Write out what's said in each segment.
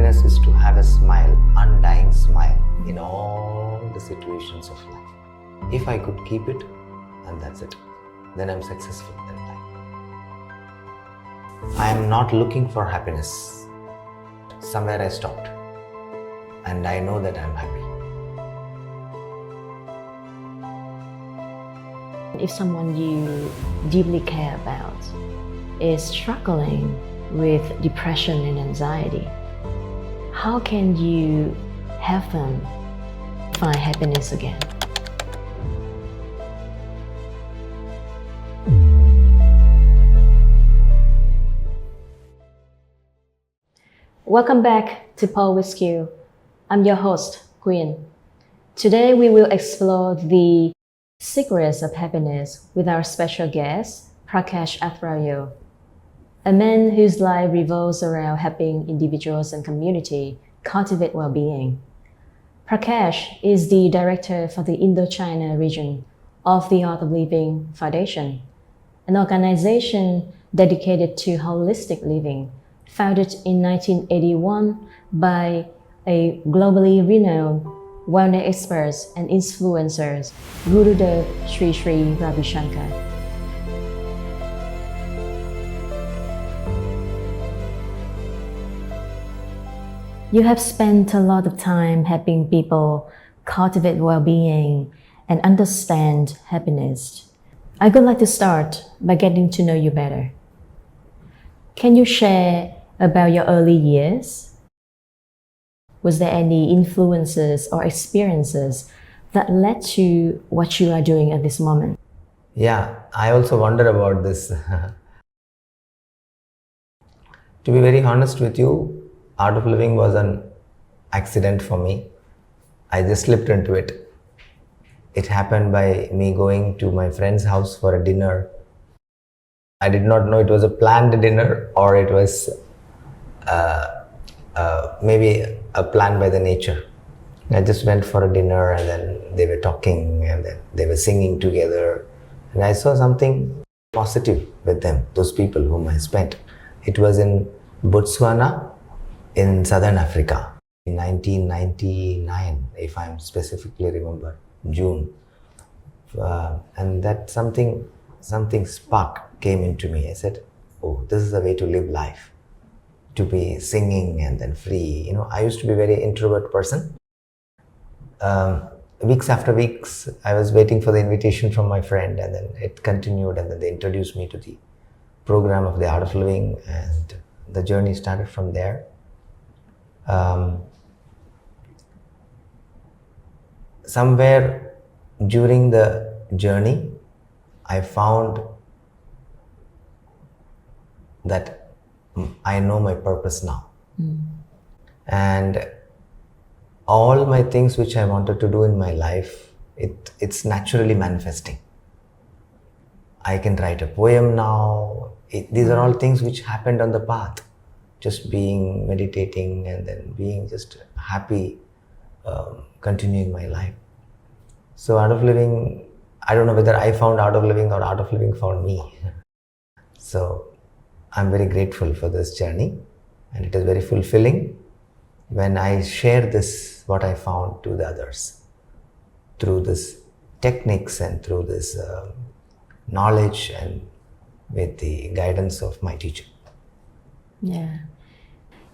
happiness is to have a smile, undying smile in all the situations of life. If I could keep it, and that's it, then I'm successful in life. I am not looking for happiness. Somewhere I stopped, and I know that I'm happy. If someone you deeply care about is struggling with depression and anxiety, how can you help them find happiness again? Welcome back to Paul with You. I'm your host, Queen. Today we will explore the secrets of happiness with our special guest, Prakash Athrayil, a man whose life revolves around helping individuals and community cultivate well-being. Prakash is the director for the Indochina region of the Art of Living Foundation, an organization dedicated to holistic living, founded in 1981 by a globally renowned wellness experts and influencers, Gurudev Sri Sri Ravi Shankar. You have spent a lot of time helping people cultivate well-being and understand happiness. I would like to start by getting to know you better. Can you share about your early years? Was there any influences or experiences that led to what you are doing at this moment? Yeah, I also wonder about this. To be very honest with you, Art of Living was an accident for me. I just slipped into it. It happened by me going to my friend's house for a dinner. I did not know it was a planned dinner or it was maybe a plan by the nature. I just went for a dinner and then they were talking and then they were singing together. And I saw something positive with them, those people whom I spent. It was in Botswana in Southern Africa in 1999, if I specifically remember, June. And that something spark came into me. I said, oh, this is the way to live life. To be singing and then free. You know, I used to be a very introvert person. Weeks after weeks, I was waiting for the invitation from my friend and then it continued and then they introduced me to the program of the Art of Living and the journey started from there. Somewhere during the journey, I found that I know my purpose now. And all my things which I wanted to do in my life, it's naturally manifesting. I can write a poem now. These are all things which happened on the path. Just being, meditating and then being just happy, continuing my life. So Art of Living, I don't know whether I found Art of Living or Art of Living found me. So I'm very grateful for this journey and it is very fulfilling when I share this, what I found, to the others through this techniques and through this knowledge and with the guidance of my teacher. Yeah.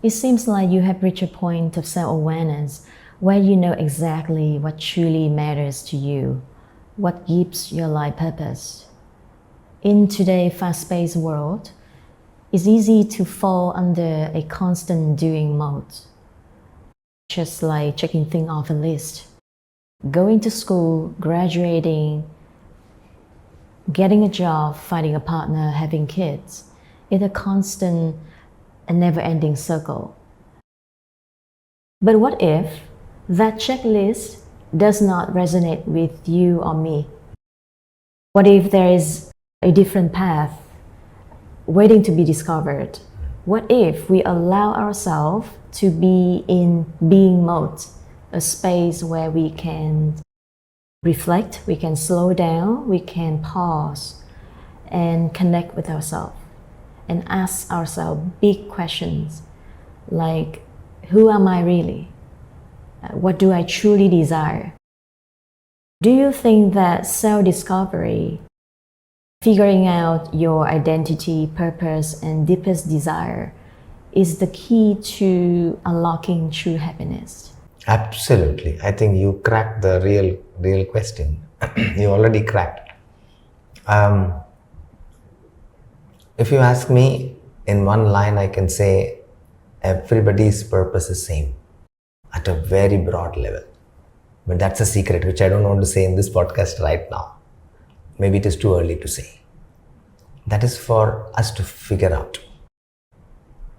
It seems like you have reached a point of self-awareness where you know exactly what truly matters to you, what gives your life purpose. In today's fast-paced world, it's easy to fall under a constant doing mode, just like checking things off a list. Going to school, graduating, getting a job, finding a partner, having kids. It's a constant and never-ending circle. But what if that checklist does not resonate with you or me? What if there is a different path waiting to be discovered? What if we allow ourselves to be in being mode, a space where we can reflect, we can slow down, we can pause and connect with ourselves and ask ourselves big questions like, who am I really? What do I truly desire? Do you think that self-discovery, figuring out your identity, purpose, and deepest desire is the key to unlocking true happiness? Absolutely. I think you cracked the real question. You already cracked. If you ask me in one line, I can say everybody's purpose is same at a very broad level. But that's a secret which I don't want to say in this podcast right now. Maybe it is too early to say. That is for us to figure out.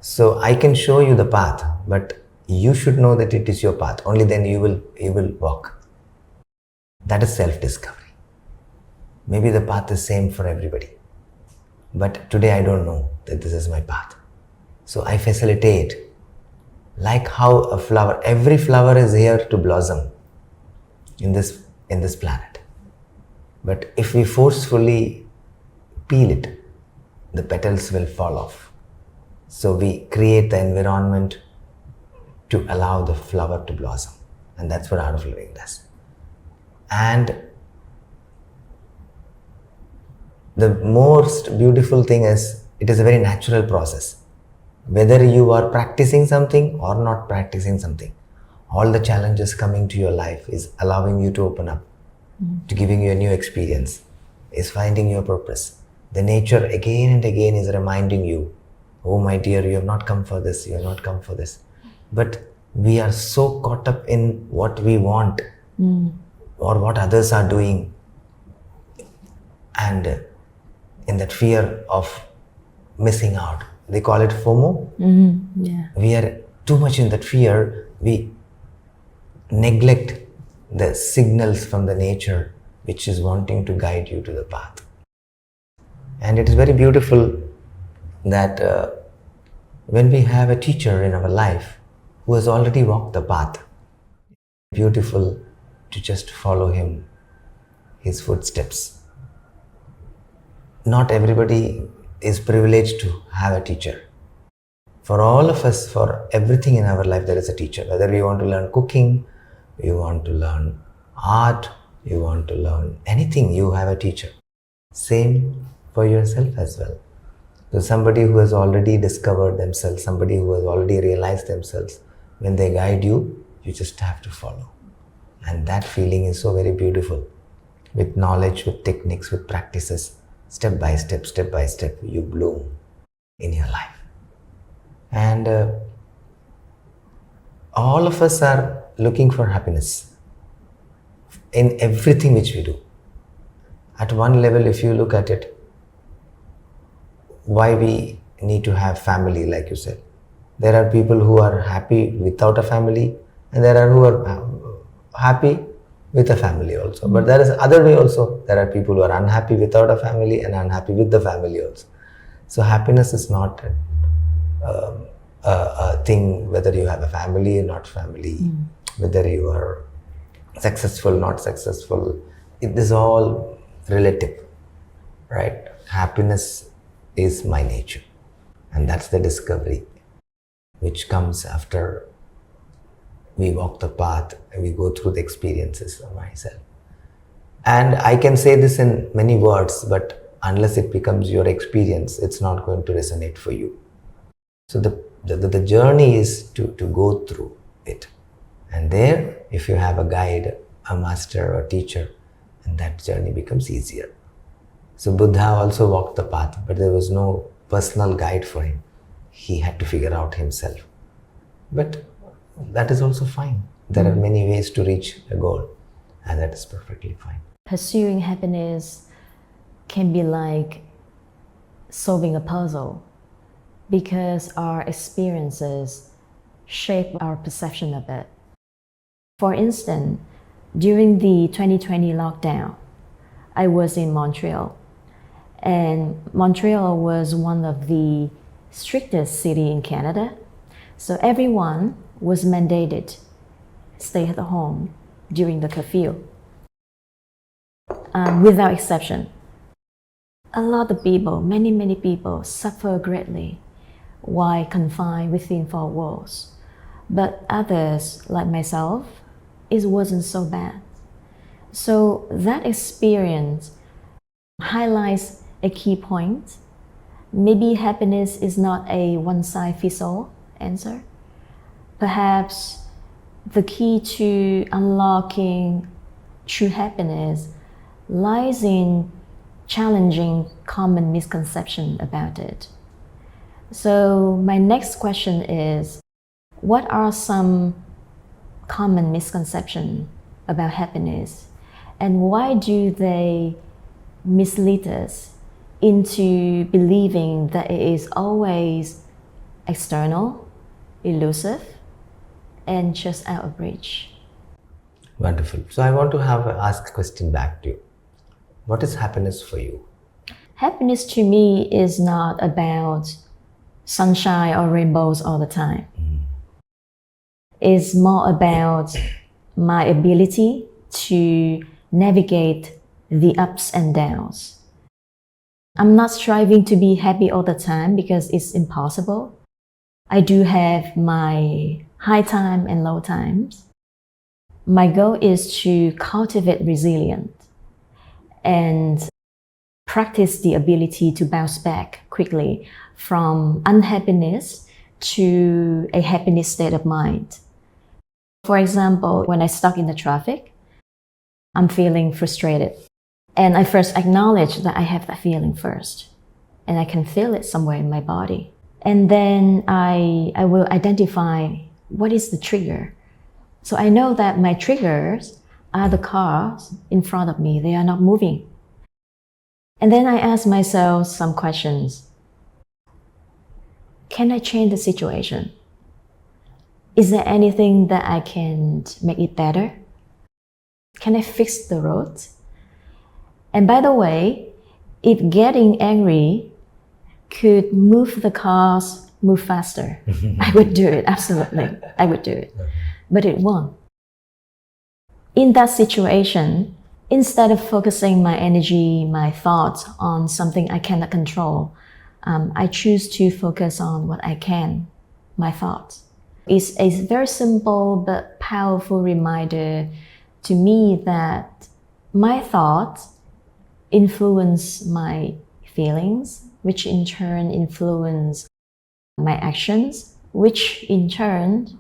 So I can show you the path, but you should know that it is your path. Only then you will walk. That is self-discovery. Maybe the path is same for everybody. But today I don't know that this is my path. So I facilitate. Like how a flower, every flower is here to blossom in this planet. But if we forcefully peel it, the petals will fall off. So we create the environment to allow the flower to blossom. And that's what Art of Living does. And the most beautiful thing is, it is a very natural process. Whether you are practicing something or not practicing something, all the challenges coming to your life is allowing you to open up, to giving you a new experience, is finding your purpose. The nature again and again is reminding you, oh my dear, you have not come for this, you have not come for this. But we are so caught up in what we want or what others are doing, and in that fear of missing out. They call it FOMO. Yeah. We are too much in that fear. We neglect the signals from the nature which is wanting to guide you to the path. And it is very beautiful that when we have a teacher in our life who has already walked the path, beautiful to just follow him, his footsteps. Not everybody is privileged to have a teacher. For all of us, for everything in our life, there is a teacher. Whether we want to learn cooking, you want to learn art, you want to learn anything, you have a teacher. Same for yourself as well. So somebody who has already discovered themselves, somebody who has already realized themselves, when they guide you, you just have to follow. And that feeling is so very beautiful. With knowledge, with techniques, with practices, step by step, you bloom in your life. And all of us are looking for happiness in everything which we do. At one level, if you look at it, why we need to have family, like you said. There are people who are happy without a family, and there are who are happy with a family also. But there is other way also. There are people who are unhappy without a family and unhappy with the family also. So happiness is not a thing whether you have a family or not family, whether you are successful, not successful. It is all relative, right? Happiness is my nature. And that's the discovery which comes after we walk the path, we go through the experiences of myself. And I can say this in many words, but unless it becomes your experience, it's not going to resonate for you. So the journey is to go through it. And there, if you have a guide, a master or teacher, and that journey becomes easier. So Buddha also walked the path, but there was no personal guide for him. He had to figure out himself. But that is also fine. There are many ways to reach a goal, and that is perfectly fine. Pursuing happiness can be like solving a puzzle, because our experiences shape our perception of it. For instance, during the 2020 lockdown, I was in Montreal, and Montreal was one of the strictest cities in Canada. So everyone was mandated stay at home during the curfew, without exception. A lot of people, many people suffer greatly while confined within four walls. But others, like myself, it wasn't so bad. So that experience highlights a key point. Maybe happiness is not a one-size-fits-all answer. Perhaps the key to unlocking true happiness lies in challenging common misconception about it. So my next question is, what are some common misconceptions about happiness, and why do they mislead us into believing that it is always external, elusive, and just out of reach? Wonderful. So I want to ask a question back to you. What is happiness for you? Happiness to me is not about sunshine or rainbows all the time. It's more about my ability to navigate the ups and downs. I'm not striving to be happy all the time because it's impossible. I do have my high time and low times. My goal is to cultivate resilience and practice the ability to bounce back quickly from unhappiness to a happiness state of mind. For example, when I stuck in the traffic, I'm feeling frustrated. And I first acknowledge that I have that feeling first. And I can feel it somewhere in my body. And then I will identify what is the trigger. So I know that my triggers are the cars in front of me. They are not moving. And then I ask myself some questions. Can I change the situation? Is there anything that I can make it better? Can I fix the road? And by the way, if getting angry could move the cars move faster, I would do it, absolutely. I would do it. But it won't. In that situation, instead of focusing my energy, my thoughts on something I cannot control, I choose to focus on what I can, my thoughts. It's a very simple but powerful reminder to me that my thoughts influence my feelings, which in turn influence my actions, which in turn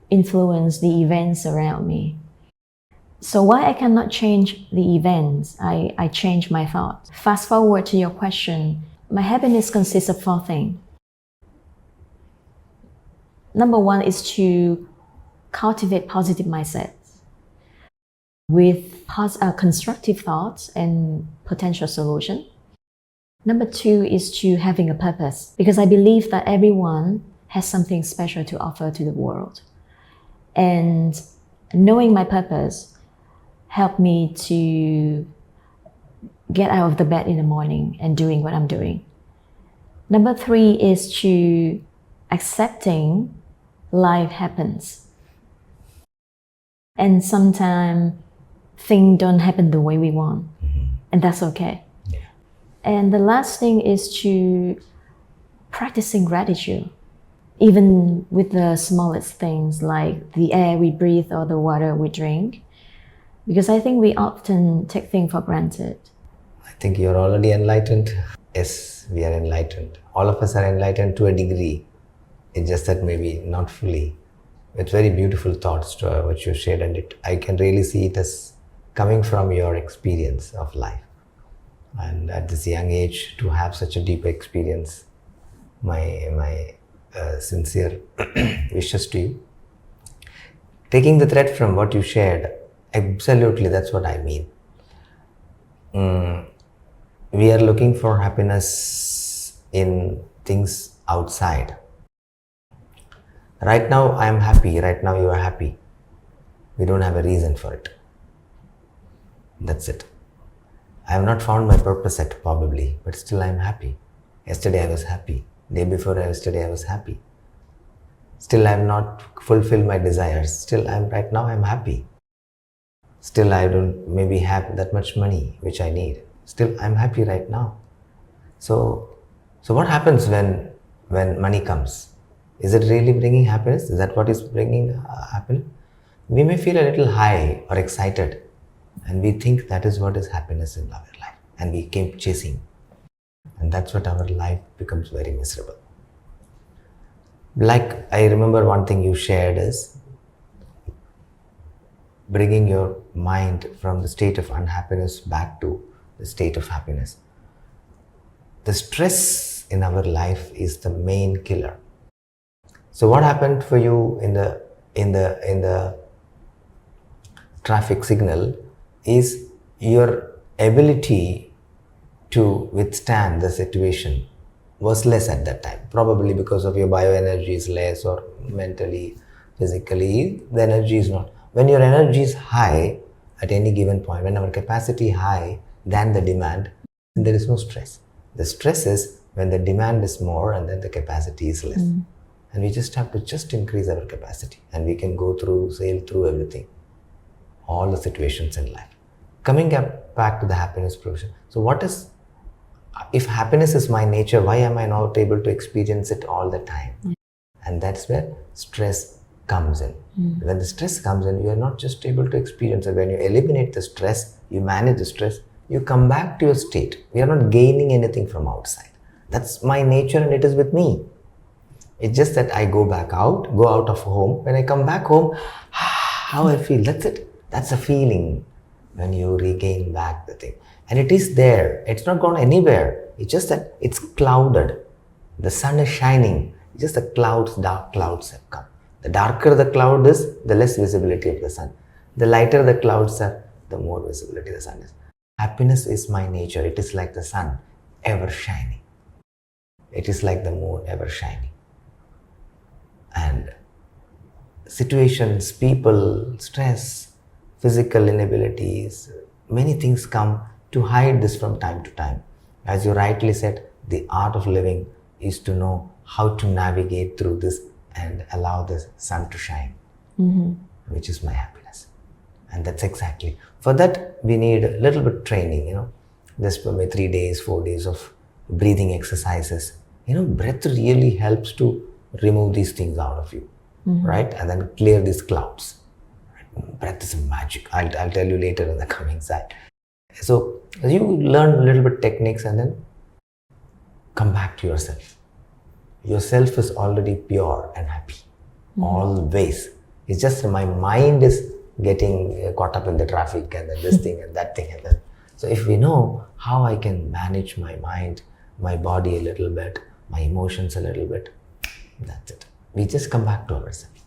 influence the events around me. So why I cannot change the events, I change my thoughts. Fast forward to your question, my happiness consists of 4 things. Number 1 is to cultivate positive mindsets with constructive thoughts and potential solution. Number 2 is to having a purpose, because I believe that everyone has something special to offer to the world. And knowing my purpose helped me to get out of the bed in the morning and doing what I'm doing. Number 3 is to accepting life happens. And sometimes things don't happen the way we want. And that's okay. Yeah. And the last thing is to practicing gratitude, even with the smallest things like the air we breathe or the water we drink. Because I think we often take things for granted. I think you're already enlightened. Yes, we are enlightened. All of us are enlightened to a degree. It's just that maybe not fully. It's very beautiful thoughts to what you shared, and I can really see it as coming from your experience of life. And at this young age, to have such a deep experience, my sincere wishes to you. Taking the thread from what you shared, absolutely, that's what I mean. We are looking for happiness in things outside. Right now I am happy, right now you are happy. We don't have a reason for it. That's it. I have not found my purpose yet, probably, but still I am happy. Yesterday I was happy. Day before yesterday I was happy. Still I have not fulfilled my desires. Still right now I am happy. Still I don't maybe have that much money which I need. Still I am happy right now. So what happens when money comes? Is it really bringing happiness? Is that what is bringing happiness? We may feel a little high or excited, and we think that is what is happiness in our life, and we keep chasing, and that's what our life becomes very miserable. Like, I remember one thing you shared is bringing your mind from the state of unhappiness back to the state of happiness. The stress in our life is the main killer. So what happened for you in the traffic signal is your ability to withstand the situation was less at that time, probably because of your bioenergy is less, or mentally, physically, the energy is not. When your energy is high at any given point, when our capacity is high than the demand, there is no stress. The stress is when the demand is more and then the capacity is less. And we just have to just increase our capacity, and we can sail through everything, all the situations in life. Coming back to the happiness provision. So if happiness is my nature, why am I not able to experience it all the time? And that's where stress comes in. When the stress comes in, you are not just able to experience it. When you eliminate the stress, you manage the stress, you come back to your state. We are not gaining anything from outside. That's my nature, and it is with me. It's just that I go out of home. When I come back home, how I feel, that's it. That's a feeling when you regain back the thing. And it is there. It's not gone anywhere. It's just that it's clouded. The sun is shining. It's just the clouds, dark clouds have come. The darker the cloud is, the less visibility of the sun. The lighter the clouds are, the more visibility the sun is. Happiness is my nature. It is like the sun, ever shining. It is like the moon, ever shining. And situations, people, stress, physical inabilities, many things come to hide this from time to time. As you rightly said, the art of living is to know how to navigate through this and allow the sun to shine, which is my happiness. And that's exactly. For that, we need a little bit training, just for me 3 days, 4 days of breathing exercises. Breath really helps to remove these things out of you, right? And then clear these clouds. Breath is magic. I'll tell you later in the coming side. So you learn a little bit techniques and then come back to yourself. Yourself is already pure and happy, always. It's just my mind is getting caught up in the traffic and then this thing and that thing and that. So if we know how I can manage my mind, my body a little bit, my emotions a little bit, that's it. We just come back to ourselves.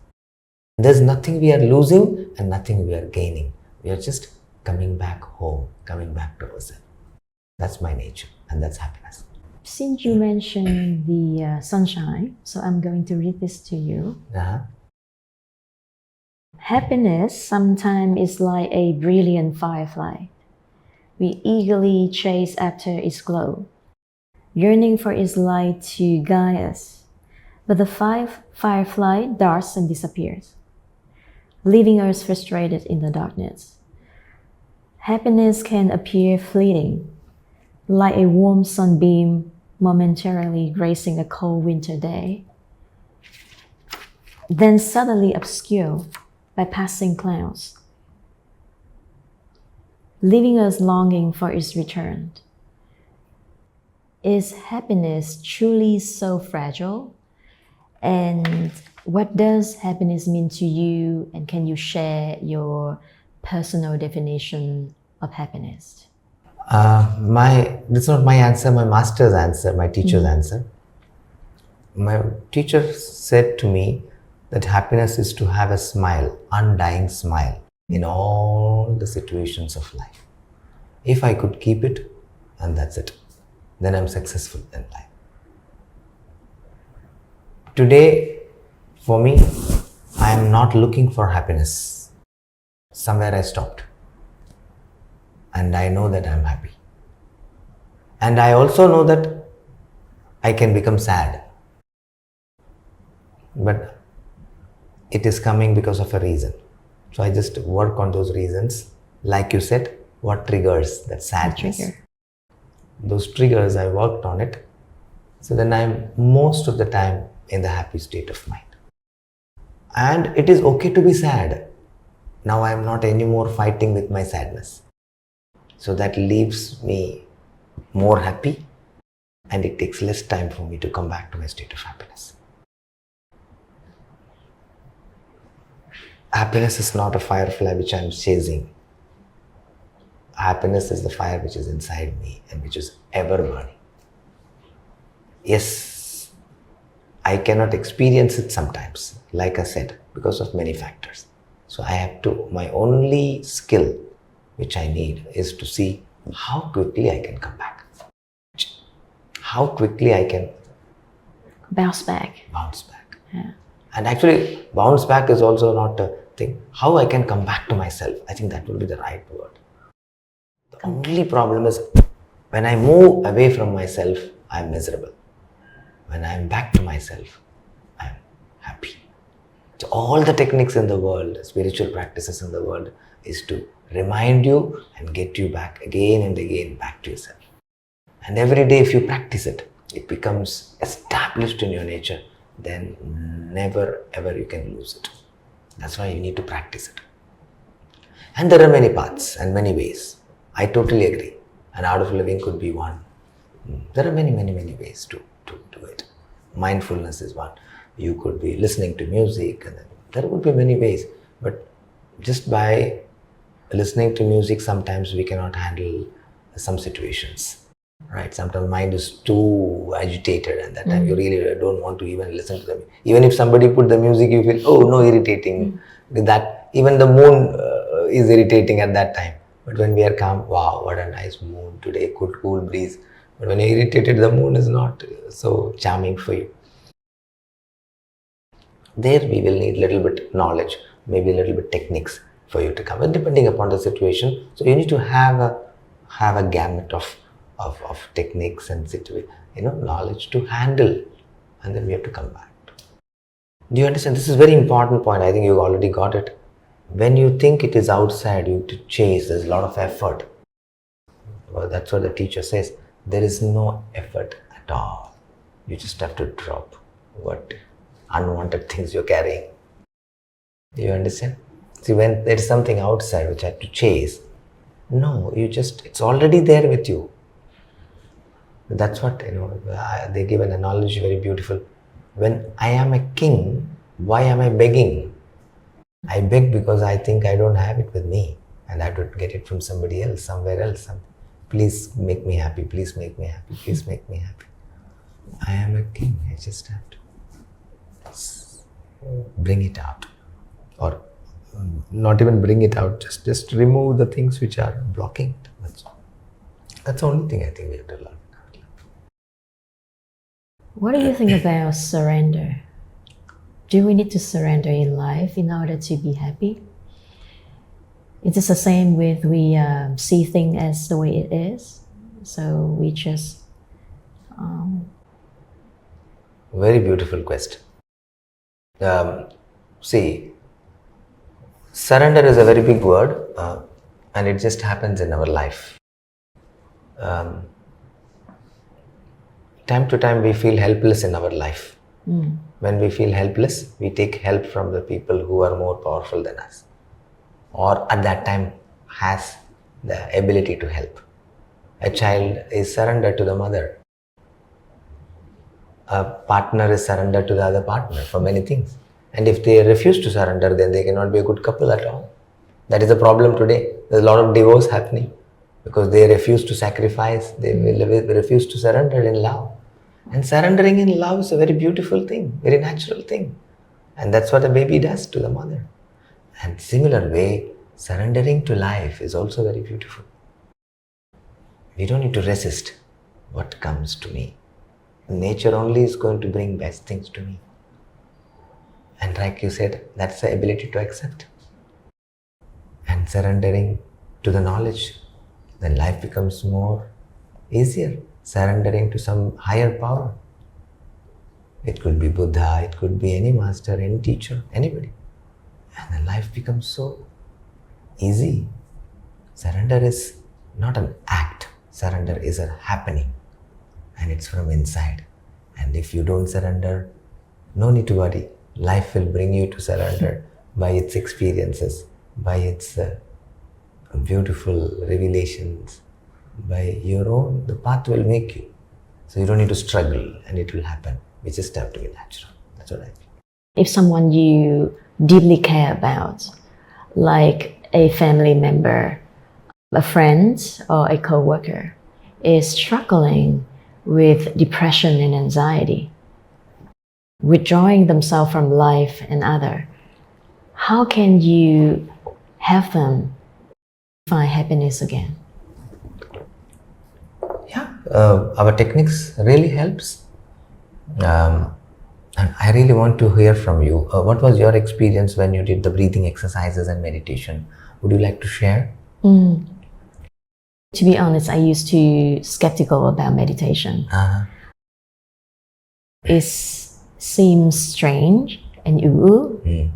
There's nothing we are losing and nothing we are gaining. We are just coming back home, coming back to ourselves. That's my nature, and that's happiness. Since you mentioned the sunshine, so I'm going to read this to you. Happiness sometimes is like a brilliant firefly. We eagerly chase after its glow, yearning for its light to guide us. But the firefly darts and disappears, leaving us frustrated in the darkness. Happiness can appear fleeting, like a warm sunbeam momentarily gracing a cold winter day, then suddenly obscured by passing clouds, leaving us longing for its return. Is happiness truly so fragile? And what does happiness mean to you? And can you share your personal definition of happiness? This is not my answer, my master's answer, my teacher's answer. My teacher said to me that happiness is to have a smile, undying smile in all the situations of life. If I could keep it, and that's it, then I'm successful in life. Today, for me, I am not looking for happiness. Somewhere I stopped. And I know that I'm happy. And I also know that I can become sad. But it is coming because of a reason. So I just work on those reasons. Like you said, what triggers that sadness? Those triggers, I worked on it. So then most of the time, in the happy state of mind. And it is okay to be sad. Now I am not anymore fighting with my sadness. So that leaves me more happy, and it takes less time for me to come back to my state of happiness. Happiness is not a firefly which I am chasing. Happiness is the fire which is inside me and which is ever burning. Yes, I cannot experience it sometimes, like I said, because of many factors. So I have to, my only skill which I need is to see how quickly I can come back. How quickly I can bounce back. Yeah. And actually, bounce back is also not a thing. How I can come back to myself, I think that will be the right word. The only problem is when I move away from myself, I am miserable. When I am back to myself, I am happy. So all the techniques in the world, spiritual practices in the world, is to remind you and get you back again and again back to yourself. And every day if you practice it, it becomes established in your nature, then never ever you can lose it. That's why you need to practice it. And there are many paths and many ways. I totally agree. An art of living could be one. There are many ways to do it. Mindfulness is one. You could be listening to music, and there would be many ways. But just by listening to music, sometimes we cannot handle some situations. Right? Sometimes mind is too agitated, and that time you really don't want to even listen to them. Even if somebody put the music, you feel, oh no, irritating. That even the moon is irritating at that time. But when we are calm, wow, what a nice moon today, good cool breeze. But when you're irritated, the moon is not so charming for you. There we will need little bit knowledge, maybe a little bit techniques for you to come in, depending upon the situation. So you need to have a gamut of techniques and knowledge to handle, and then we have to come back. Do you understand? This is a very important point. I think you already got it. When you think it is outside, you have to chase. There's a lot of effort. Well, that's what the teacher says. There is no effort at all. You just have to drop what unwanted things you're carrying. Do you understand? See, when there is something outside which I have to chase, no, it's already there with you. That's what, they give an analogy very beautiful. When I am a king, why am I begging? I beg because I think I don't have it with me and I have to get it from somebody else, somewhere else. Please make me happy, please make me happy, please make me happy. I am a king, I just have to bring it out. Or not even bring it out, just remove the things which are blocking it. That's the only thing I think we have to learn. What do you think about surrender? Do we need to surrender in life in order to be happy? It is the same with we see things as the way it is. So we just... Very beautiful question. See, surrender is a very big word, and it just happens in our life. Time to time we feel helpless in our life. When we feel helpless, we take help from the people who are more powerful than us, or at that time has the ability to help. A child is surrendered to the mother. A partner is surrendered to the other partner for many things. And if they refuse to surrender, then they cannot be a good couple at all. That is the problem today. There's a lot of divorce happening because they refuse to sacrifice, they refuse to surrender in love. And surrendering in love is a very beautiful thing, very natural thing. And that's what a baby does to the mother. And similar way, surrendering to life is also very beautiful. We don't need to resist what comes to me. Nature only is going to bring best things to me. And like you said, that's the ability to accept. And surrendering to the knowledge, then life becomes more easier. Surrendering to some higher power. It could be Buddha, it could be any master, any teacher, anybody. And then life becomes so easy. Surrender is not an act. Surrender is a happening. And it's from inside. And if you don't surrender, No need to worry. Life will bring you to surrender by its experiences, by its beautiful revelations, by your own, the path will make you. So you don't need to struggle and it will happen. We just have to be natural. That's what I feel. If someone you deeply care about, like a family member, a friend, or a co-worker, is struggling with depression and anxiety, withdrawing themselves from life and other, how can you help them find happiness again? Yeah, our techniques really helps. And I really want to hear from you. What was your experience when you did the breathing exercises and meditation? Would you like to share? To be honest, I used to skeptical about meditation. It seems strange and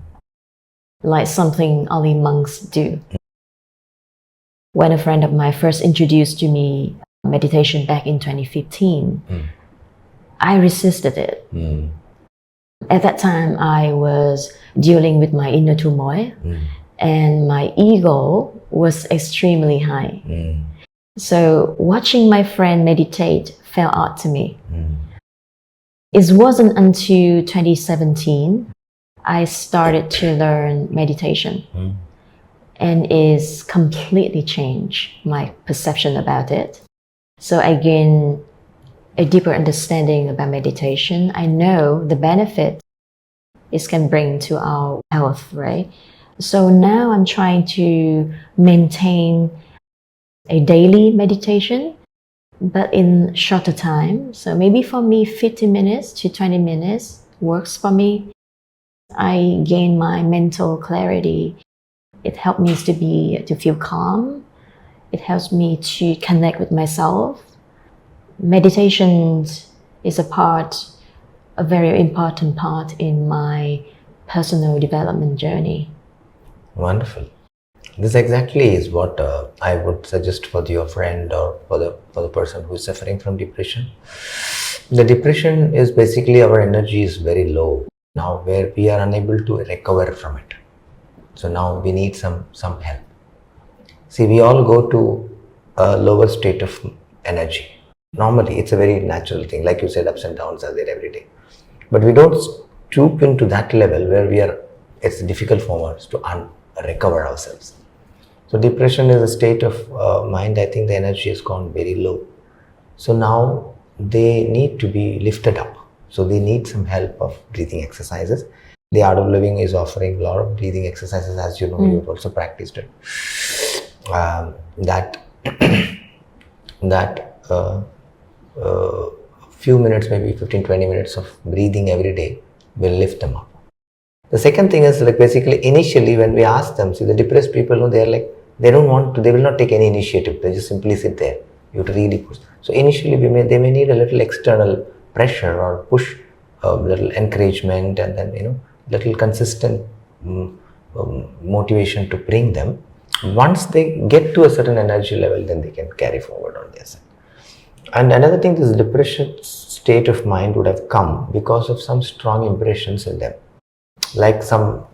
like something only monks do. When a friend of mine first introduced to me meditation back in 2015, I resisted it. At that time, I was dealing with my inner turmoil and my ego was extremely high. So watching my friend meditate felt odd to me. It wasn't until 2017 I started to learn meditation, and it's completely changed my perception about it. So I gained a deeper understanding about meditation. I know the benefit it can bring to our health, right? So now I'm trying to maintain a daily meditation, but in shorter time. So maybe for me, 15 minutes to 20 minutes works for me. I gain my mental clarity. It helps me to feel calm. It helps me to connect with myself. Meditation is a very important part in my personal development journey. Wonderful. This exactly is what I would suggest for your friend or for the person who is suffering from depression. The depression is basically our energy is very low now, where we are unable to recover from it. So now we need some help. See, we all go to a lower state of energy. Normally, it's a very natural thing. Like you said, ups and downs are there every day. But we don't stoop into that level where it's difficult for us to recover ourselves. So depression is a state of mind. I think the energy has gone very low. So now they need to be lifted up. So they need some help of breathing exercises. The Art of Living is offering a lot of breathing exercises, as you know, you've also practiced it. Few minutes, maybe 15-20 minutes of breathing every day will lift them up. The second thing is, like, basically initially when we ask them, see, the depressed people, they're like, they will not take any initiative. They just simply sit there. You have to really push. So initially they may need a little external pressure or push, a little encouragement, and then little consistent motivation to bring them. Once they get to a certain energy level, then they can carry forward on their side. And another thing, this depression state of mind would have come because of some strong impressions in them, like a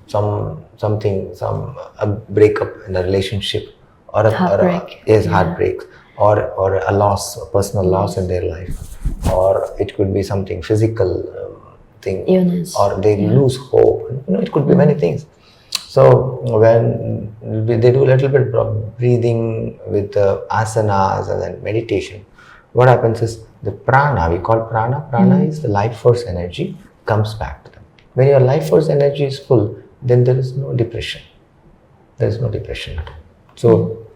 breakup in a relationship, or heartbreak, or a loss, a personal loss in their life, or it could be something physical thing, illness, or they lose hope. It could be many things. So when they do a little bit of breathing with asanas and then meditation, what happens is the prana, we call prana is the life force energy, comes back to them. When your life force energy is full, then there is no depression. There is no depression at all. So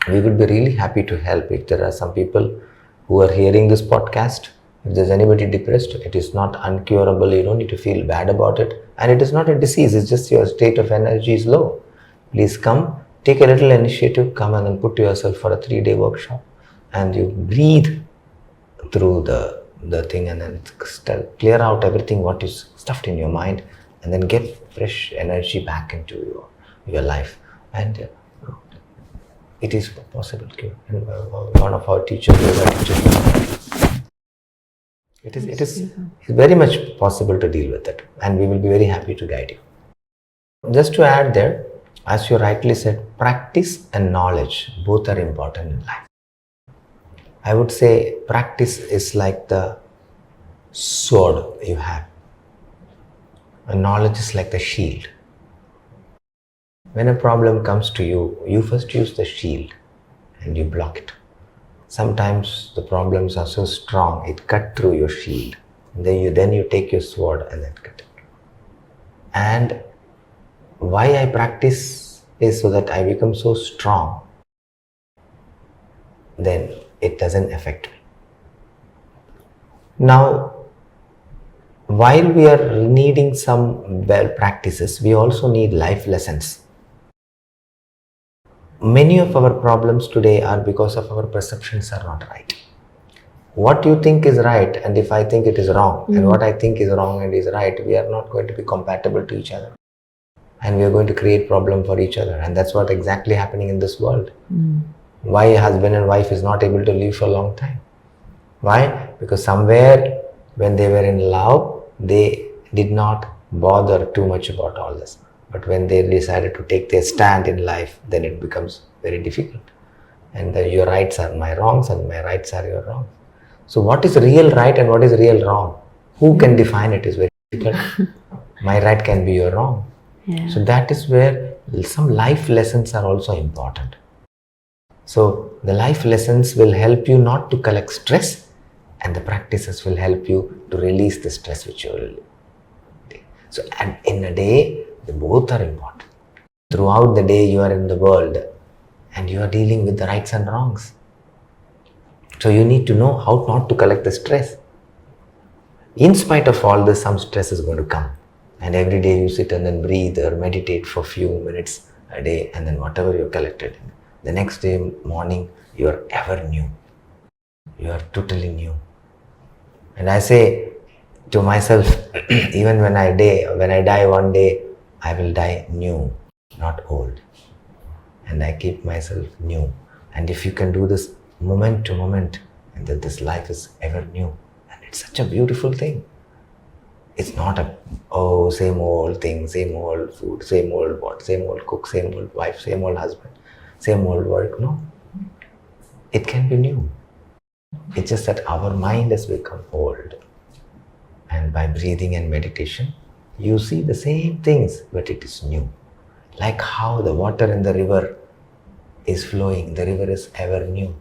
we would be really happy to help if there are some people who are hearing this podcast. If there's anybody depressed, it is not uncurable. You don't need to feel bad about it. And it is not a disease. It's just your state of energy is low. Please come, take a little initiative, come and then put yourself for a 3-day workshop, and you breathe through the thing, and then clear out everything what is stuffed in your mind, and then get fresh energy back into your life. And it is possible. And one of our teachers, It's very much possible to deal with it, and we will be very happy to guide you. Just to add there, as you rightly said, practice and knowledge both are important in life. I would say practice is like the sword you have, and knowledge is like the shield. When a problem comes to you, you first use the shield and you block it. Sometimes the problems are so strong, it cut through your shield. Then you take your sword and then cut it. And why I practice is so that I become so strong, then it doesn't affect me. Now, while we are needing some well practices, we also need life lessons. Many of our problems today are because of our perceptions are not right. What you think is right, and if I think it is wrong, and what I think is wrong and is right, we are not going to be compatible to each other. And we are going to create problem for each other. And that's what exactly happening in this world. Why a husband and wife is not able to live for a long time. Why? Because somewhere when they were in love, they did not bother too much about all this. But when they decided to take their stand in life, then it becomes very difficult. And your rights are my wrongs and my rights are your wrongs. So what is real right and what is real wrong? Who can define it is very difficult. My right can be your wrong. Yeah. So that is where some life lessons are also important. So the life lessons will help you not to collect stress, and the practices will help you to release the stress which you will take. So in a day, they both are important. Throughout the day you are in the world and you are dealing with the rights and wrongs. So you need to know how not to collect the stress. In spite of all this, some stress is going to come. And every day you sit and then breathe or meditate for a few minutes a day, and then whatever you collected, the next day morning you are ever new. You are totally new. And I say to myself, even when I die one day, I will die new, not old. And I keep myself new. And if you can do this moment to moment, and that this life is ever new, and it's such a beautiful thing. It's not same old thing, same old food, same old same old cook, same old wife, same old husband, same old work. No. It can be new. It's just that our mind has become old. And by breathing and meditation, you see the same things, but it is new. Like how the water in the river is flowing, the river is ever new.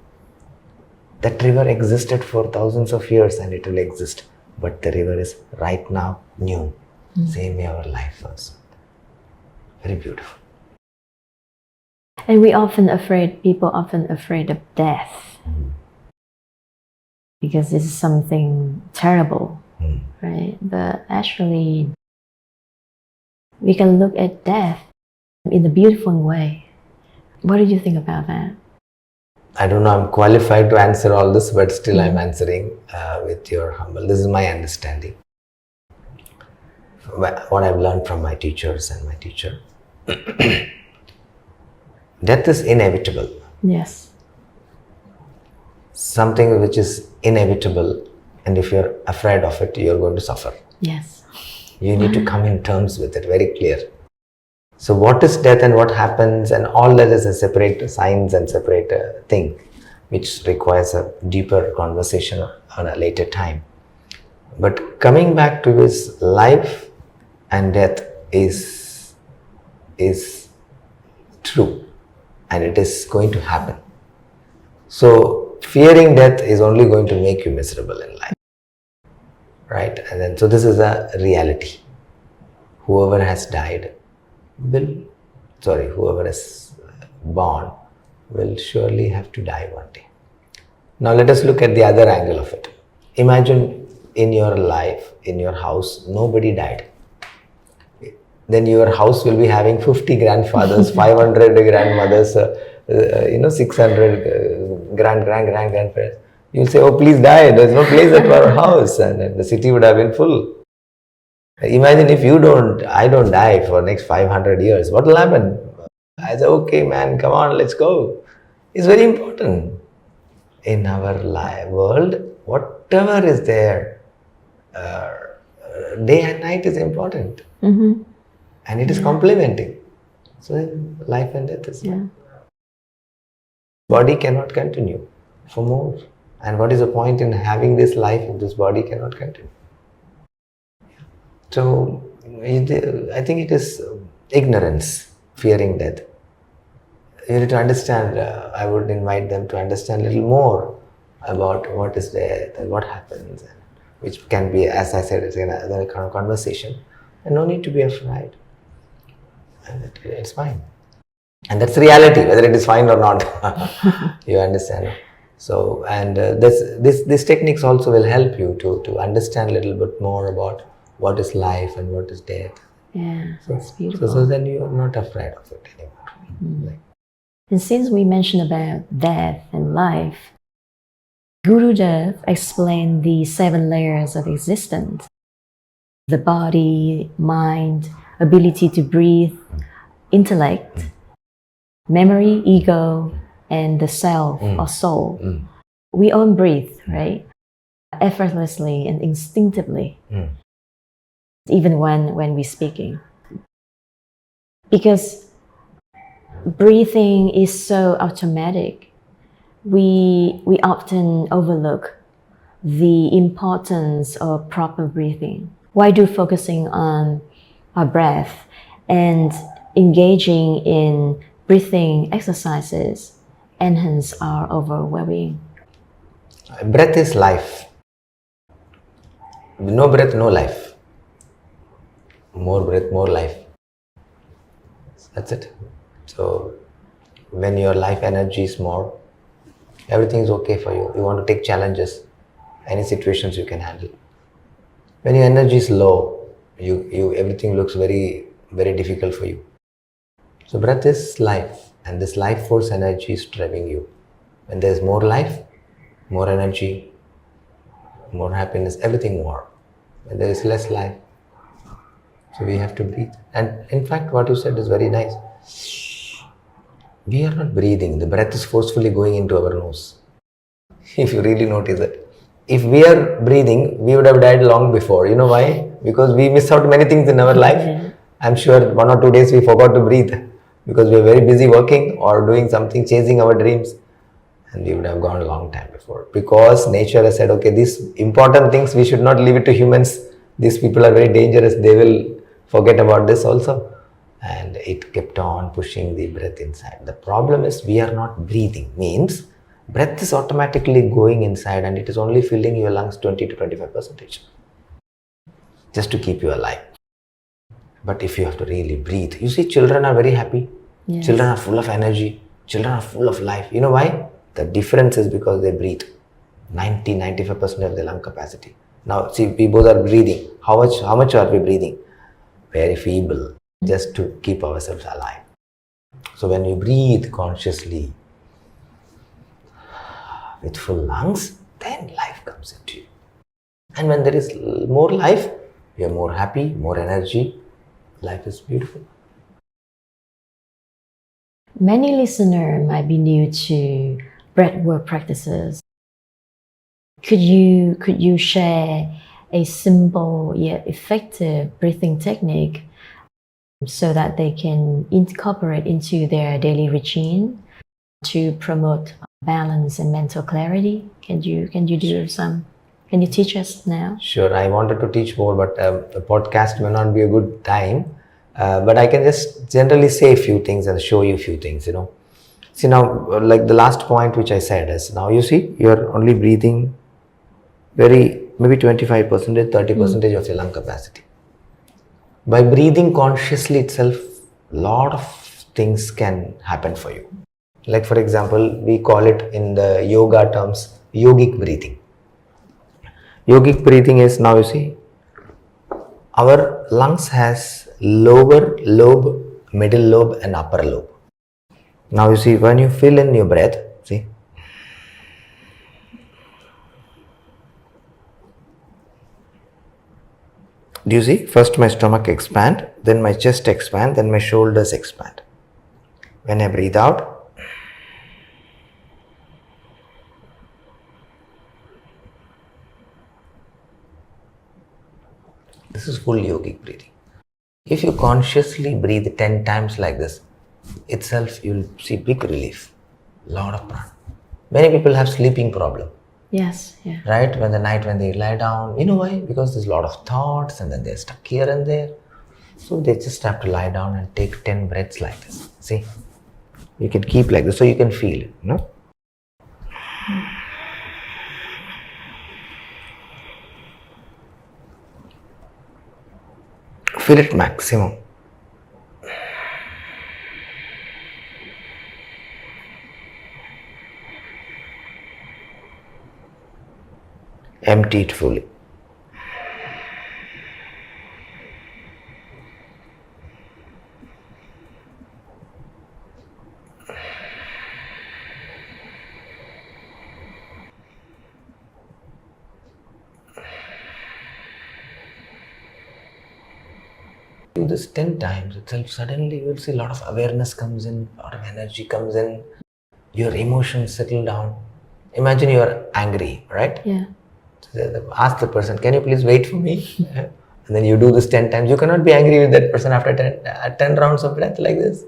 That river existed for thousands of years and it will exist. But the river is right now new. Same way our life was. Very beautiful. And people often afraid of death. Because this is something terrible, right? But actually, we can look at death in a beautiful way. What do you think about that? I don't know, I'm qualified to answer all this, but still I'm answering with your humble. This is my understanding. What I've learned from my teachers and my teacher. Death is inevitable. Yes. Something which is inevitable, and if you're afraid of it, you're going to suffer. Yes. You need to come in terms with it, very clear. So what is death and what happens, and all that is a separate science and separate thing, which requires a deeper conversation on a later time. But coming back to his life and death is true, and it is going to happen. So fearing death is only going to make you miserable in life, right? And then so this is a reality. Whoever has died whoever is born will surely have to die one day. Now let us look at the other angle of it. Imagine in your life, in your house, nobody died. Then your house will be having 50 grandfathers, 500 grandmothers, 600 grandparents. You'll say, oh, please die. There's no place at our house. And the city would have been full. Imagine if I don't die for next 500 years. What will happen? I say, okay, man, come on, let's go. It's very important. In our world, whatever is there, day and night is important. Mm-hmm. And it is complementing. So life and death is Yeah. body cannot continue for more. And what is the point in having this life if this body cannot continue? So I think it is ignorance, fearing death. You need to understand, I would invite them to understand a little more about what is death and what happens, and which can be, as I said, it's another kind of conversation. And no need to be afraid. And it's fine. And that's reality, whether it is fine or not. You understand? So, and these techniques also will help you to understand a little bit more about what is life and what is death. Yeah, that's beautiful. So then you are not afraid of it anymore. And since we mentioned about death and life, Gurudev explained the 7 layers of existence: the body, mind, ability to breathe, intellect, memory, ego, and the self or soul. We all breathe, right? Effortlessly and instinctively, even when we're speaking. Because breathing is so automatic, we often overlook the importance of proper breathing. Why do focusing on our breath and engaging in breathing exercises enhance our overall well-being? Breath is life. No breath, no life. More breath, more life. That's it. So when your life energy is more, everything is okay for you. You want to take challenges, any situations you can handle. When your energy is low, you everything looks very, very difficult for you. So breath is life, and this life force energy is driving you. When there is more life, more energy, more happiness, everything more. When there is less life, so we have to breathe. And in fact, what you said is very nice. We are not breathing. The breath is forcefully going into our nose. If you really notice it. If we are breathing, we would have died long before. You know why? Because we miss out many things in our life. Yeah. I'm sure 1 or 2 days we forgot to breathe because we are very busy working or doing something, chasing our dreams. And we would have gone a long time before. Because nature has said, okay, these important things, we should not leave it to humans. These people are very dangerous. They will forget about this also. And it kept on pushing the breath inside. The problem is we are not breathing. Means breath is automatically going inside and it is only filling your lungs 20 to 25% just to keep you alive. But if you have to really breathe, you see, children are very happy. Yes. Children are full of energy. Children are full of life. You know why? The difference is because they breathe. 90-95% of their lung capacity. Now, see, we both are breathing. How much are we breathing? Very feeble, just to keep ourselves alive. So when you breathe consciously with full lungs, then life comes into you. And when there is more life, you are more happy, more energy. Life is beautiful. Many listeners might be new to breathwork practices. Could you share a simple yet effective breathing technique so that they can incorporate into their daily routine to promote balance and mental clarity? Can you teach us now? Sure, I wanted to teach more, but a podcast may not be a good time. But I can just generally say a few things and show you a few things, See now, like the last point which I said is, now you see, you're only breathing maybe 25%, 30% of your lung capacity. By breathing consciously itself, a lot of things can happen for you. Like for example, we call it in the yoga terms, yogic breathing. Yogic breathing is, now you see, our lungs has lower lobe, middle lobe and upper lobe. Now you see, when you fill in your breath, see, do you see? First my stomach expand, then my chest expand, then my shoulders expand. When I breathe out, This is full yogic breathing. If you consciously breathe 10 times like this, itself you'll see big relief. Lot of prana. Many people have sleeping problem. Yes, yeah. Right? When they lie down, you know why? Because there's a lot of thoughts and then they're stuck here and there. So they just have to lie down and take 10 breaths like this. See? You can keep like this so you can feel it, you know? Feel it maximum. Empty it fully. Do this 10 times itself, suddenly you will see a lot of awareness comes in, a lot of energy comes in, your emotions settle down. Imagine you are angry, right? Yeah. Ask the person, can you please wait for me? And then you do this 10 times. You cannot be angry with that person after 10 rounds of breath like this.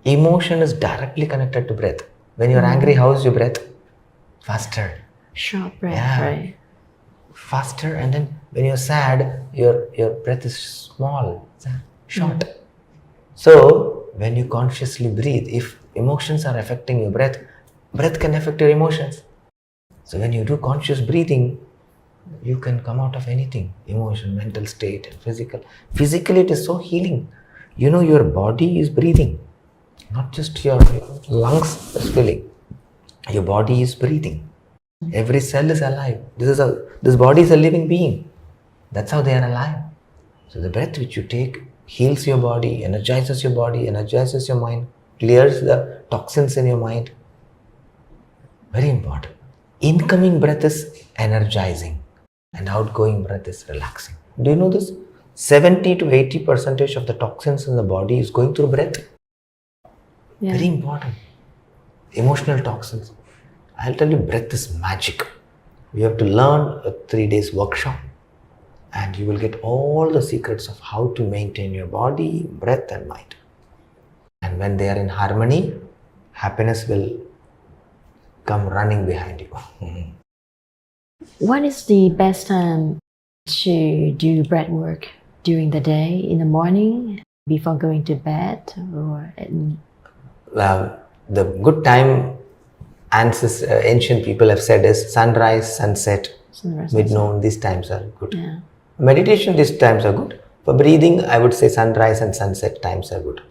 Emotion is directly connected to breath. When you're angry, how is your breath? Faster. Short breath, Yeah. right? Faster, and then when you're sad, your breath is small, short. So when you consciously breathe, if emotions are affecting your breath, breath can affect your emotions. So when you do conscious breathing, you can come out of anything, emotion, mental state, physical. Physically it is so healing. You know, your body is breathing, not just your lungs is filling. Your body is breathing. Every cell is alive. This body is a living being. That's how they are alive. So the breath which you take heals your body, energizes your mind, clears the toxins in your mind. Very important. Incoming breath is energizing and outgoing breath is relaxing. Do you know this? 70 to 80% of the toxins in the body is going through breath. Yeah. Very important. Emotional toxins. I'll tell you, breath is magic. You have to learn a 3 days workshop and you will get all the secrets of how to maintain your body, breath and mind. And when they are in harmony, happiness will come running behind you. What is the best time to do breath work? During the day, in the morning, before going to bed, or The good time, ancient people have said, is sunrise, sunset, mid-noon. These times are good. Yeah. Meditation, these times are good. For breathing, I would say sunrise and sunset times are good.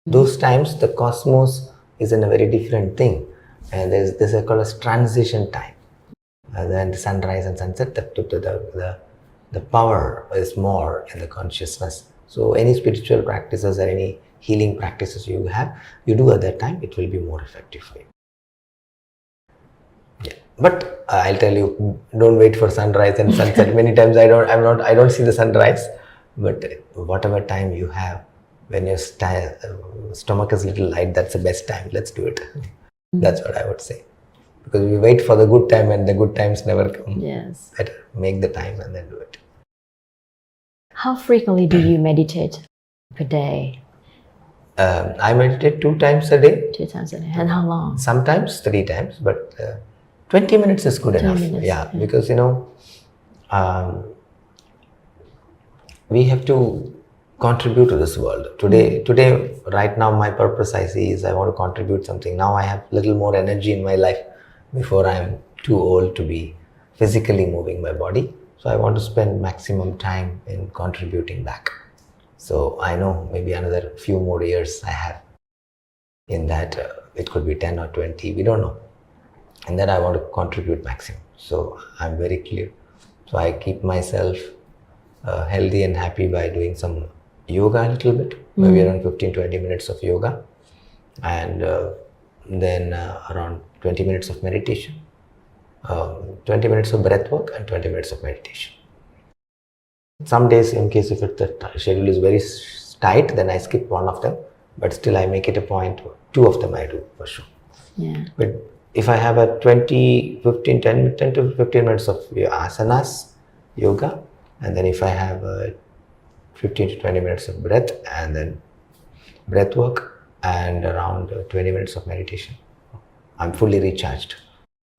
Those times, the cosmos is in a very different thing. And this is called as transition time. Then the sunrise and sunset, the power is more in the consciousness. So any spiritual practices or any healing practices you do at that time, it will be more effective for you. Yeah. But I'll tell you, don't wait for sunrise and sunset. Many times I don't see the sunrise. But whatever time you have, when your stomach is a little light, that's the best time. Let's do it. That's what I would say. Because we wait for the good time and the good times never come. Yes. Better make the time and then do it. How frequently do you meditate per day? I meditate 2 times a day. 2 times a day. And how long? Sometimes 3 times, but 20 minutes is good enough. 20 minutes, Yeah, because we have to contribute to this world. Today, right now, my purpose I see is I want to contribute something. Now I have little more energy in my life before I am too old to be physically moving my body. So I want to spend maximum time in contributing back. So I know maybe another few more years I have in that. It could be 10 or 20, we don't know. And then I want to contribute maximum. So I'm very clear. So I keep myself healthy and happy by doing some yoga a little bit, maybe around 15-20 minutes of yoga, and then around 20 minutes of meditation, 20 minutes of breath work and 20 minutes of meditation. Some days, in case if the schedule is very tight, then I skip one of them, but still I make it a point, 2 of them I do for sure. Yeah. But if I have a 10 to 15 minutes of asanas, yoga, And then if I have 15 to 20 minutes of breath, and then breath work, and around 20 minutes of meditation, I'm fully recharged.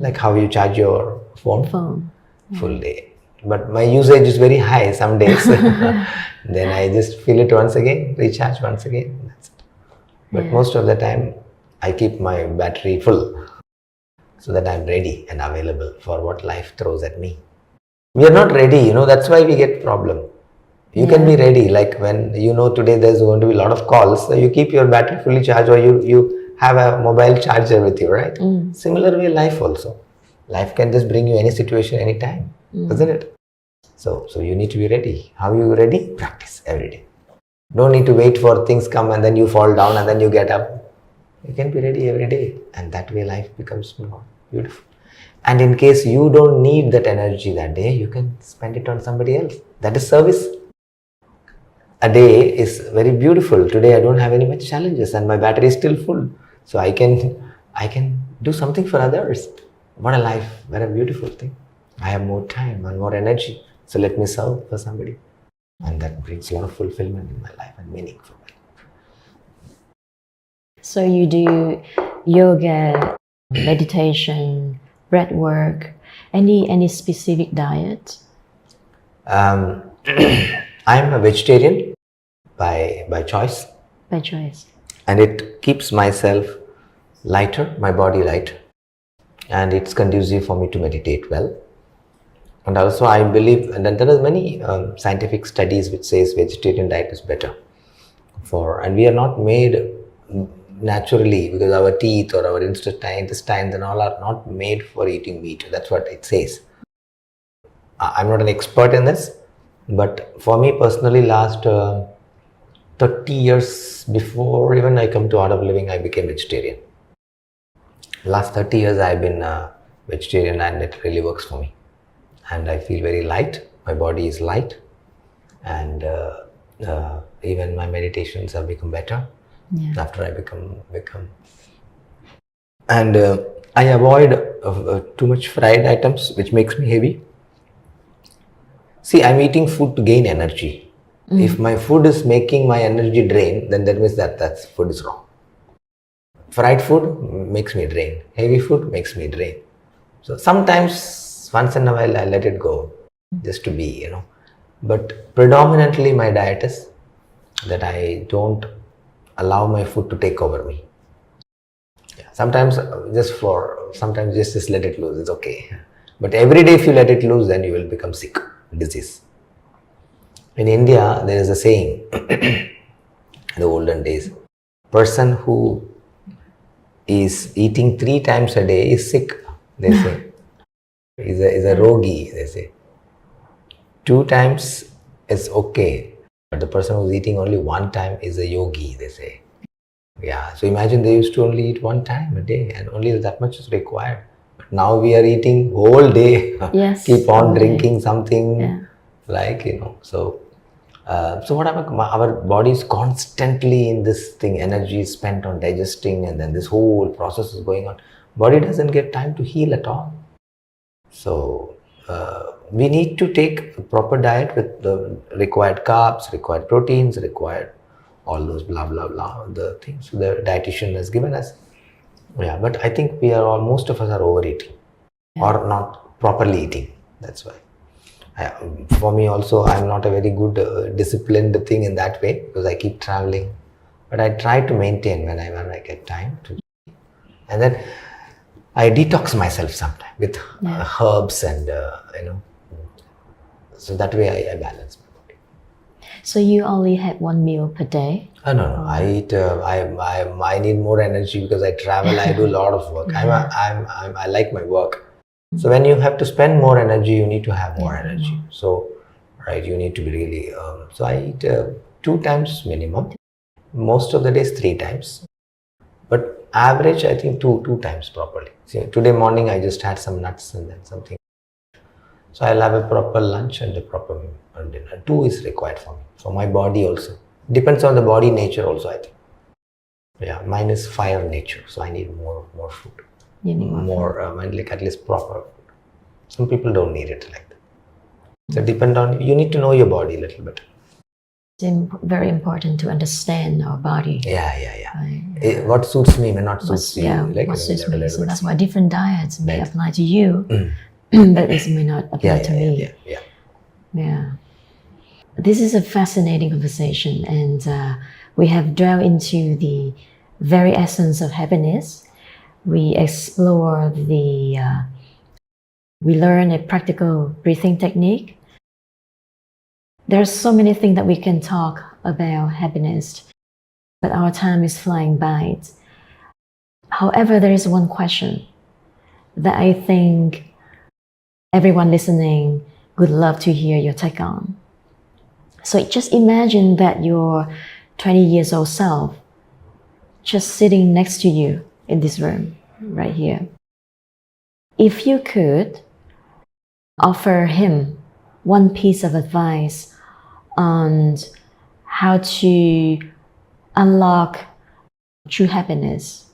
Like how you charge your phone. Full day. But my usage is very high some days. Then I just fill it once again, recharge once again. That's it. But most of the time, I keep my battery full so that I'm ready and available for what life throws at me. We are not ready, that's why we get problem. You can be ready, like when today there's going to be a lot of calls, so you keep your battery fully charged, or you have a mobile charger with you, right? Similar way life also. Life can just bring you any situation, anytime, isn't it? So you need to be ready. How are you ready? Practice every day. Don't need to wait for things come and then you fall down and then you get up. You can be ready every day, and that way life becomes more beautiful. And in case you don't need that energy that day, you can spend it on somebody else. That is service. A day is very beautiful. Today I don't have any much challenges and my battery is still full. So I can do something for others. What a life, what a beautiful thing. I have more time and more energy. So let me serve for somebody. And that brings a lot of fulfillment in my life and meaning for me. So you do yoga, meditation, breath work, any specific diet? I'm a vegetarian by choice. By choice. And it keeps myself lighter, my body light. And it's conducive for me to meditate well. And also I believe, and then there are many scientific studies which says vegetarian diet is better. And we are not made naturally, because our teeth or our intestines and all are not made for eating meat. That's what it says. I'm not an expert in this, but for me personally, last 30 years before even I come to Art of Living, I became vegetarian. Last 30 years I've been vegetarian, and it really works for me. And I feel very light, my body is light, and even my meditations have become better after I become. And I avoid too much fried items, which makes me heavy. See, I'm eating food to gain energy. If my food is making my energy drain, then that means that food is wrong. Fried food makes me drain. Heavy food makes me drain. So sometimes, once in a while, I let it go, just to be, But predominantly my diet is that I don't allow my food to take over me. Sometimes just let it loose, it's okay. But every day if you let it loose, then you will become sick, disease. In India, there is a saying, in the olden days, person who is eating 3 times a day is sick, they say. Is a rogi, they say. 2 times is okay, but the person who's eating only 1 time is a yogi, they say. Yeah, so imagine they used to only eat 1 time a day, and only that much is required. But now we are eating whole day. Yes. Keep on drinking something, So what happened? Our body is constantly in this thing. Energy is spent on digesting, and then this whole process is going on. Body doesn't get time to heal at all. So we need to take a proper diet with the required carbs, required proteins, required all those blah blah blah, the things the dietitian has given us. Yeah, but I think most of us are overeating or not properly eating. That's why. For me also, I'm not a very good disciplined thing in that way, because I keep traveling. But I try to maintain whenever I get time to. And then I detox myself sometimes with herbs and, so that way I balance my body. So you only have 1 meal per day? No. I eat. I need more energy because I travel. I do a lot of work. I like my work. So when you have to spend more energy, you need to have more energy. So, right, you need to be really. So I eat 2 times minimum. Most of the days 3 times, but average I think two times properly. See, today morning I just had some nuts and then something. So I'll have a proper lunch and a proper dinner. 2 is required for me, for my body also. Depends on the body nature also, I think. Yeah, mine is fire nature, so I need more food. You need more like at least proper food. Some people don't need it like that. So depend on, you need to know your body a little bit. It's very important to understand our body. Yeah. Right? What suits me may not suit you. Yeah, Like, what suits me. So bit. that's why different diets may Right. apply to you, but it may not apply to me. Yeah. This is a fascinating conversation, and we have delved into the very essence of happiness. We explore we learn a practical breathing technique. There's so many things that we can talk about happiness, but our time is flying by. However, there is one question that I think everyone listening would love to hear your take on. So just imagine that your 20 years old self just sitting next to you in this room right here. If you could offer him one piece of advice on how to unlock true happiness,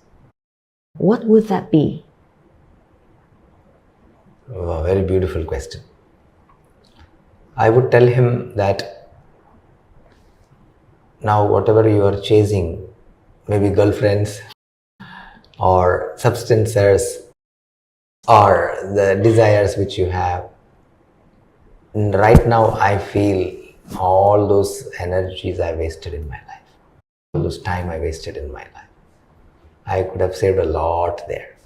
what would that be? Oh, very beautiful question. I would tell him that now whatever you are chasing, maybe girlfriends or substances or the desires which you have, right now I feel all those energies I wasted in my life, all those time I wasted in my life. I could have saved a lot there,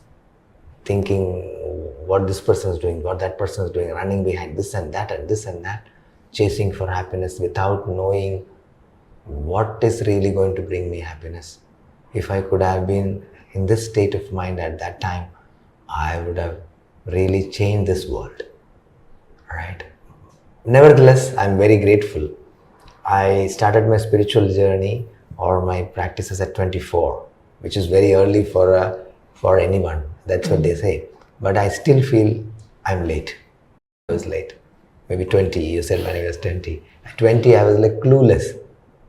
thinking what this person is doing, what that person is doing, running behind this and that and this and that, chasing for happiness without knowing what is really going to bring me happiness. If I could have been in this state of mind at that time, I would have really changed this world, right? Nevertheless, I'm very grateful. I started my spiritual journey or my practices at 24, which is very early for anyone. That's what they say. But I still feel I'm late. I was late. Maybe 20, you said when I was 20. At 20, I was like clueless.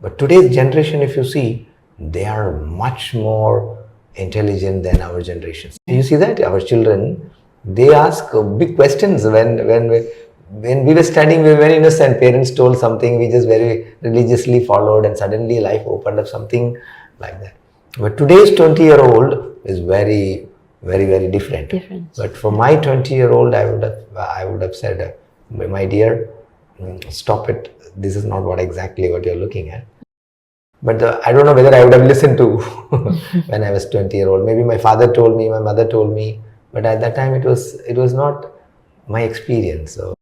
But today's generation, if you see, they are much more intelligent than our generations. You see that? Our children, they ask big questions. When we were studying, we were very innocent. Parents told something, we just very religiously followed, and suddenly life opened up, something like that. But today's 20-year-old is very, very, very different. But for my 20-year-old, I would have said, my dear, stop it. This is not exactly what you're looking at. But I don't know whether I would have listened to when I was 20-year-old. Maybe my father told me, my mother told me, but at that time it was not my experience. So,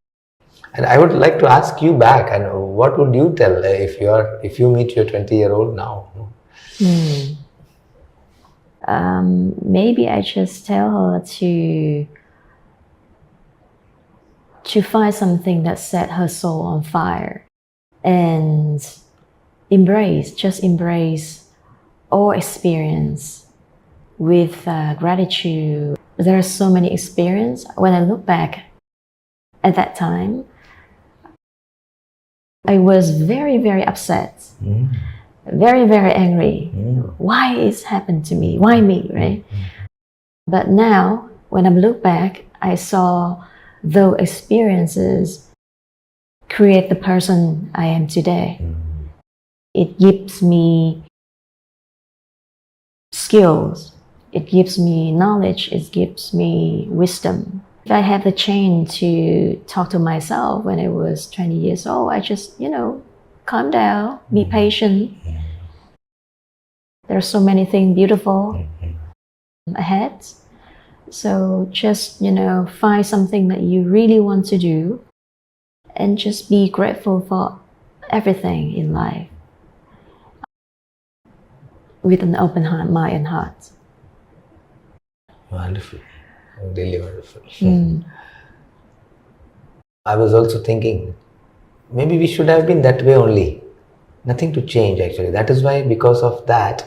and I would like to ask you back, and what would you tell if you meet your 20-year-old now? Maybe I just tell her to find something that set her soul on fire and embrace all experience with gratitude. There are so many experiences. When I look back at that time, I was very, very upset, very, very angry. Why it's happened to me? Why me, right? But now, when I look back, I saw those experiences create the person I am today. It gives me skills, it gives me knowledge, it gives me wisdom. If I had the chance to talk to myself when I was 20 years old, I just, calm down, be patient. There are so many things beautiful ahead. So just, find something that you really want to do and just be grateful for everything in life with an open mind and heart. Wonderful. Really wonderful. I was also thinking, maybe we should have been that way only. Nothing to change actually. That is why, because of that,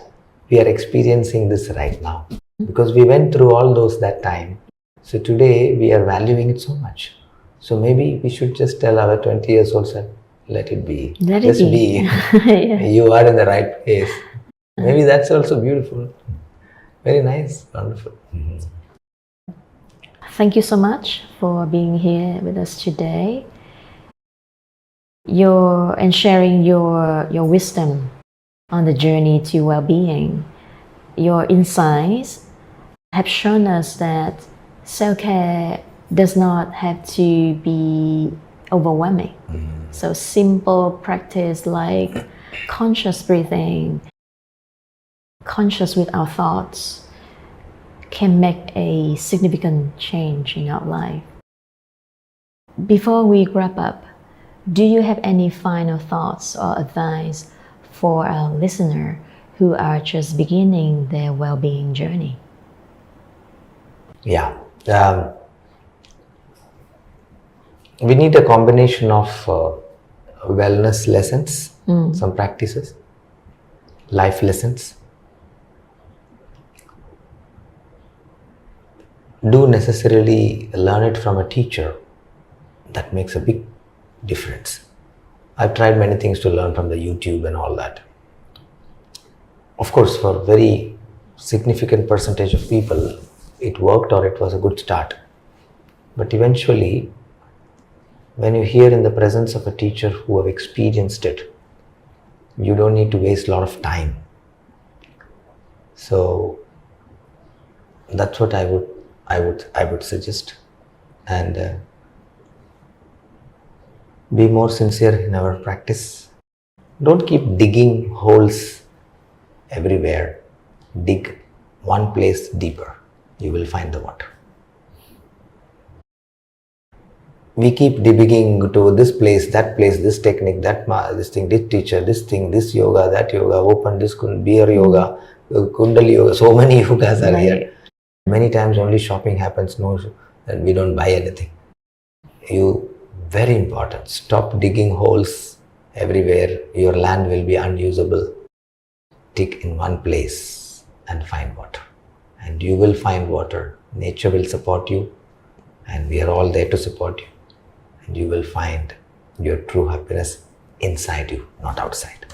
we are experiencing this right now. Because we went through all those that time. So today we are valuing it so much. So maybe we should just tell our 20 years old son, let it be. Just be. Yeah. You are in the right place. Maybe that's also beautiful. Very nice. Wonderful. Thank you so much for being here with us today. and sharing your wisdom on the journey to well-being. Your insights have shown us that self-care does not have to be overwhelming. So simple practice like conscious breathing, conscious with our thoughts, can make a significant change in our life. Before we wrap up, do you have any final thoughts or advice for our listener who are just beginning their well-being journey? Yeah. We need a combination of wellness lessons, some practices, life lessons. Do necessarily learn it from a teacher. That makes a big difference. I've tried many things to learn from the YouTube and all that. Of course, for a very significant percentage of people, it worked or it was a good start. But eventually, when you hear in the presence of a teacher who have experienced it, you don't need to waste a lot of time. So that's what I would suggest. And be more sincere in our practice. Don't keep digging holes everywhere. Dig one place deeper. You will find the water. We keep digging to this place, this technique, this thing, this teacher, this thing, this yoga, that yoga, open this beer yoga, kundali yoga. So many yogas are here. Many times only shopping happens, and we don't buy anything. Very important, stop digging holes everywhere. Your land will be unusable. Dig in one place and find water. And you will find water. Nature will support you. And we are all there to support you. And you will find your true happiness inside you, not outside.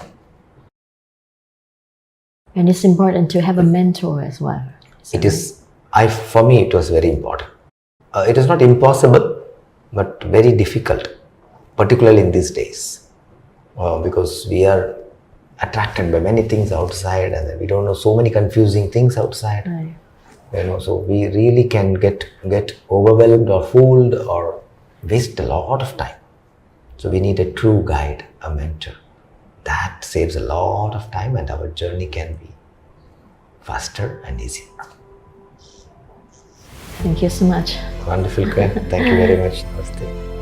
And it's important to have a mentor as well. For me, it was very important. It is not impossible, but very difficult, particularly in these days, because we are attracted by many things outside, and we don't know so many confusing things outside. Right. So we really can get overwhelmed or fooled or waste a lot of time. So we need a true guide, a mentor. That saves a lot of time, and our journey can be faster and easier. Thank you so much. Wonderful, Gwen. Thank you very much. Namaste.